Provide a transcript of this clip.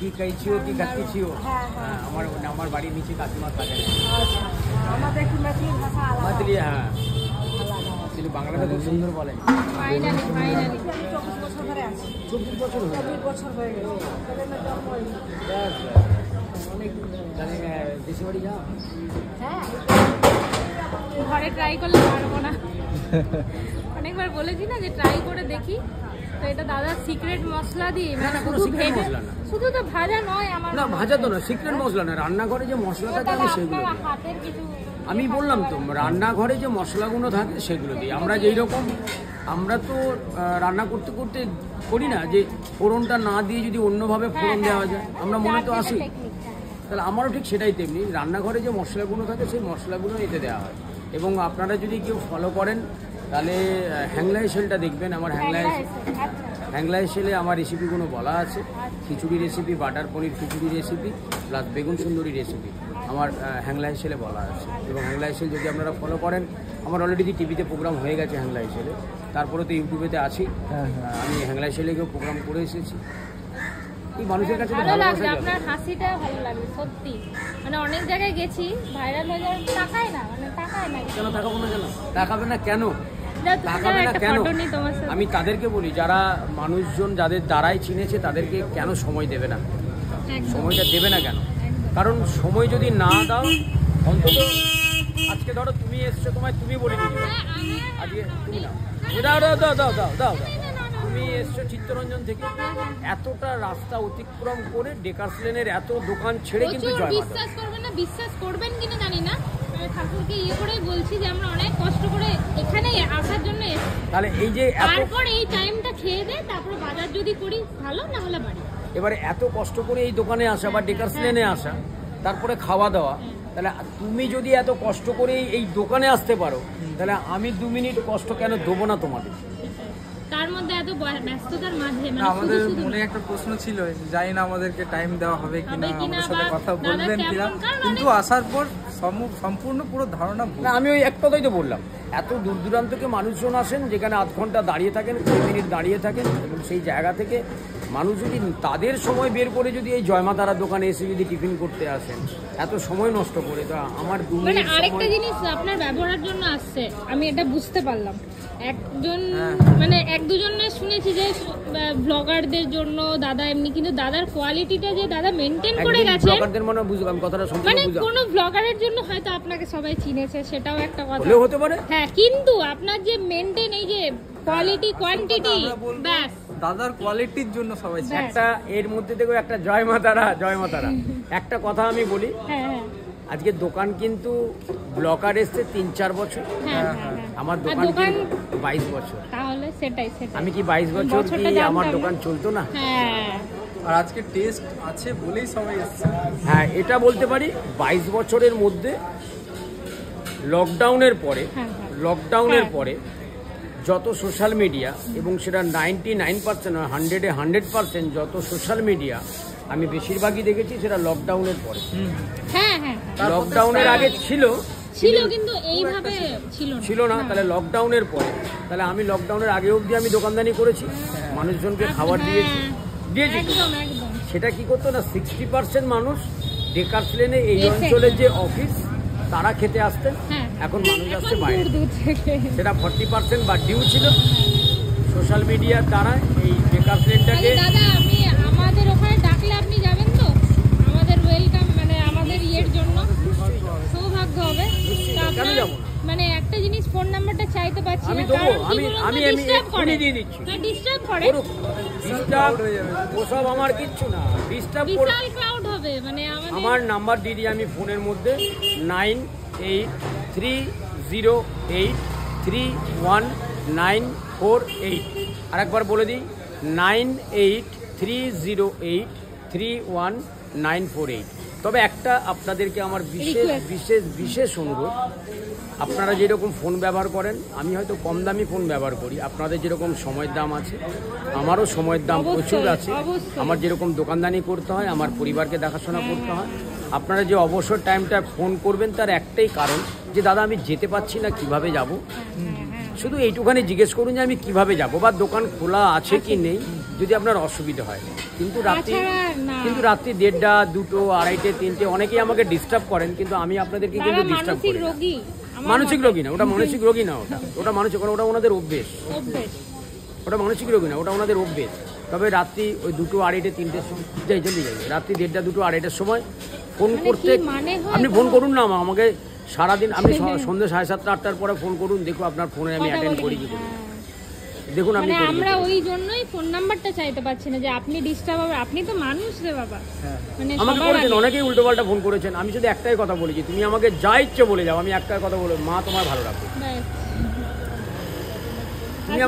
কি কইছিও কি গাচ্ছিও আমার বাড়ির নিচে কাকিমা থাকে আমাদের কি মাতৃ ভাষা আলাদা মাতৃ হ্যাঁ তিনি বাংলাটা খুব সুন্দর বলেন ফাইনালি 24 বছর ধরে আছি 24 বছর 24 বছর হয়ে গেল তাহলে না জন্ম হয়নি অনেক জানি দেশে বাড়ি যাও হ্যাঁ ঘরে ট্রাই করলে পারবো না অনেকবার বলেছি না যে ট্রাই করে দেখি তো এটা দাদা সিক্রেট মশলা দিয়ে মানে কোনো শুধু সিক্রেট ভেজে মশলা না শুধু তো ভাজা নয় আমার না ভাজা তো না সিক্রেট মশলা না রান্নাঘরে যে মশলা থাকে আমি সেগুলো দিই। হাতের কিছু আমি বললাম তো রান্নাঘরে যে মশলাগুলো থাকে সেগুলো দিই আমরা যেই রকম আমরা তো রান্না করতে করতে করি না যে ফোড়নটা না দিয়ে যদি অন্যভাবে ফোড়ন দেওয়া যায় আমরা মনে তো আসি তাহলে আমারও ঠিক সেটাই তেমনি রান্নাঘরে যে মশলাগুলো থাকে সেই মশলাগুলো এতে দেওয়া হয় এবং আপনারা যদি কেউ ফলো করেন তাহলে হ্যাংলাই সেলটা দেখবেন আমার হ্যাংলাই সেলে আমার রেসিপিগুলো বলা আছে খিচুড়ি রেসিপি বাটার পনির খিচুড়ি রেসিপি প্লাস বেগুন সুন্দরী রেসিপি আমার হ্যাংলাই সেলে বলা আছে এবং হ্যাংলাই সেল যদি আপনারা ফলো করেন আমার অলরেডি টিভিতে প্রোগ্রাম হয়ে গেছে হ্যাংলাই সেলে তারপরে তো ইউটিউবেতে আছি আমি হ্যাংলাই সেলে গিয়েও প্রোগ্রাম করে এসেছি এই মানুষের কাছে ভালো লাগছে আপনার হাসিটা ভালো লাগছে সত্যি মানে অনেক জায়গায় গেছি ভাইরাল হয়ে যাওয়ার তাকায় না মানে তাকায় না কেন তাকাবো না কেন তাকাবে না কেন তাকাবে না কেন আমি তাদেরকে বলি যারা মানুষজন যাদের দ্বারাই চিনেছে তাদেরকে কেন সময় দেবে না সময়টা দেবে না কেন কারণ সময় যদি না দাও অন্তত আজকে ধরো তুমি এসছো তোমায় তুমি বলে দিচ্ছ আজকে তুমি না দাও দাও দাও দাও দাও দাও তুমি এসছো চিত্তরঞ্জন থেকে এতটা রাস্তা অতিক্রম করে ডেকার্স লেনের এত দোকান ছেড়ে কিন্তু বিশ্বাস করবেন না বিশ্বাস করবেন কিনা জানি না ঠাকুরকে ইয়ে করেই বলছি যে আমরা অনেক কষ্ট করে এখানে আসার জন্য তাহলে এই যে তারপর এই টাইমটা খেয়ে দে তারপর বাজার যদি করি ভালো না হলে বাড়ি এবারে এত কষ্ট করে এই দোকানে আসা বা ডেকার্স লেনে আসা তারপরে খাওয়া দাওয়া তাহলে তুমি যদি এত কষ্ট করে এই দোকানে আসতে পারো তাহলে আমি 2 মিনিট কষ্ট কেন দেবো না তোমাদের তার মধ্যে এত ব্যস্ততার মাঝে আমাদের মনে একটা প্রশ্ন ছিল জানি না আমাদেরকে টাইম দেওয়া হবে কিনা আমাদের সাথে কথা বলবেন কিনা কিন্তু আসার পর সম্পূর্ণ পুরো ধারণা না আমি ওই এক কথাই তো বললাম এত দূর দূরান্ত থেকে মানুষজন আসেন যেখানে আধ ঘন্টা দাঁড়িয়ে থাকেন 2 মিনিট দাঁড়িয়ে থাকেন এবং সেই জায়গা থেকে মানুষ যদি তাদের সময় বের করে যদি এই জয়মাতারার দোকানে এসে যদি টিফিন করতে আসেন এত সময় নষ্ট করে তো আমার 2 মিনিট মানে আরেকটা জিনিস আপনার ব্যবহারের জন্য আসছে আমি এটা বুঝতে পারলাম একজন মানে এক দুজনে শুনেছি যে ব্লগারদের জন্য দাদা এমনি কিন্তু দাদার কোয়ালিটিটা যে দাদা মেইনটেইন করে গেছে ব্লগারদের মনে বুঝলাম কথাটা শুনতে মানে কোন ব্লগারের জন্য হয়তো আপনাকে সবাই চিনেছে সেটাও একটা কথা হলেও হতে পারে হ্যাঁ কিন্তু আপনার যে মেইনটেইন এই যে কোয়ালিটি কোয়ান্টিটি ব্যাস দাদার কোয়ালিটির জন্য সবাই একটা এর মধ্যে থেকে একটা জয়মাতারা একটা কথা আমি বলি হ্যাঁ আজকে দোকান কিন্তু ব্লকার এসছে 3-4 বছর আমার দোকান 22 বছর তাহলে সেটাই আমি কি 22 বছর কি আমার দোকান চলতো না হ্যাঁ আর আজকে টেস্ট আছে বলেই সবাই এসছে হ্যাঁ এটা বলতে পারি 22 বছরের মধ্যে লকডাউনের পরে যত সোশ্যাল মিডিয়া এবং সেটা 99% 100% যত সোশ্যাল মিডিয়া আমি বেশিরভাগই দেখেছি সেটা লকডাউনের পরে হ্যাঁ লকডাউনের আগে ছিল কিন্তু এইভাবে ছিল না তাহলে লকডাউনের পরে তাহলে আমি লকডাউনের আগে অবধি আমি দোকানদানি করেছি মানুষজনকে খাবার দিয়েছি একদম সেটা কি করতো না 60% মানুষ ডেকার্স লেনে এই অঞ্চলের যে অফিস তারা খেতে আসতেন এখন মানুষ আসছে বাইরে সেটা 40% বা ডিউ ছিল সোশ্যাল মিডিয়ার দ্বারা এই ডেকার্স লেনটাকে দাদা আমি আমাদের ওখানে ডাকলে আপনি যাবেন তো আমাদের ওয়েলকাম মানে আমাদের ইয়ের জন্য সৌভাগ্য হবে কেন যাব না মানে একটা জিনিস ফোন নাম্বারটা চাইতে পাচ্ছি আমি দেবো আমি এমনি দিয়ে দিচ্ছি ডিস্টার্ব করে ওসব আমার কিচ্ছু না ডিস্টার্ব বিশাল ক্রাউড হবে মানে আমার নাম্বার দিয়ে দিই আমি ফোনের মধ্যে 9830831948 আরেকবার বলে দিই 9830831948 তবে একটা আপনাদেরকে আমার বিশেষ অনুরোধ আপনারা যেরকম ফোন ব্যবহার করেন আমি হয়তো কম দামি ফোন ব্যবহার করি আপনাদের যেরকম সময়ের দাম আছে আমারও সময়ের দাম প্রচুর আছে আমার যেরকম দোকানদানি করতে হয় আমার পরিবারকে দেখাশোনা করতে হয় আপনারা যে অবসর টাইমটা ফোন করবেন তার একটাই কারণ যে দাদা আমি যেতে পারছি না কিভাবে যাব শুধু এইটুখানি জিজ্ঞেস করুন যে আমি কিভাবে যাব বা দোকান খোলা আছে কি নেই যদি আপনার অসুবিধা হয়। কিন্তু রাত্রি তাছাড়া না। কিন্তু রাত্রি 1:30, 2, 2:30, 3টে অনেকেই আমাকে ডিস্টার্ব করেন, কিন্তু আমি আপনাদেরকে কিন্তু দাদা ডিস্টার্ব মানসিক করি না। রোগী আমার মানসিক মতে। রোগী না, ওটা মানসিক রোগী না, ওটা মানসিক, ওটা ওনাদের অভ্যেস। অভ্যেস। ওটা মানসিক রোগী না, ওটা ওনাদের অভ্যেস। তবে রাত্রি ওই 2, 2:30, 3টের সময় জলদি যাই, রাত্রি 1:30, 2, 2:30 সময় ফোন মানে করতে কি মানে হয় আপনি তো? ফোন করুন না আমাকে সারাদিন, আপনি সন্ধ্যে 7:30, 8টার পরে ফোন করুন, দেখো আপনার ফোনে আমি কথা অ্যাটেন্ড বলি। করি কি করি। হ্যাঁ। দেখুন আমি মানে করি কি আমরা করি। ওই জন্যই ফোন নাম্বারটা চাইতে পারছি না যে আপনি ডিস্টার্ব হবে, আপনি তো মানুষ রে বাবা। হ্যাঁ মানে আমাকে সবার করেছেন, আগে। অনেকেই উল্টোপাল্টা ফোন করেছেন, আমি শুধু একটাই কথা বলেছি, তুমি আমাকে যা ইচ্ছে বলে যাও, আমি একটাই কথা বলে, মা তোমার ভালো রাখো। ব্যাস।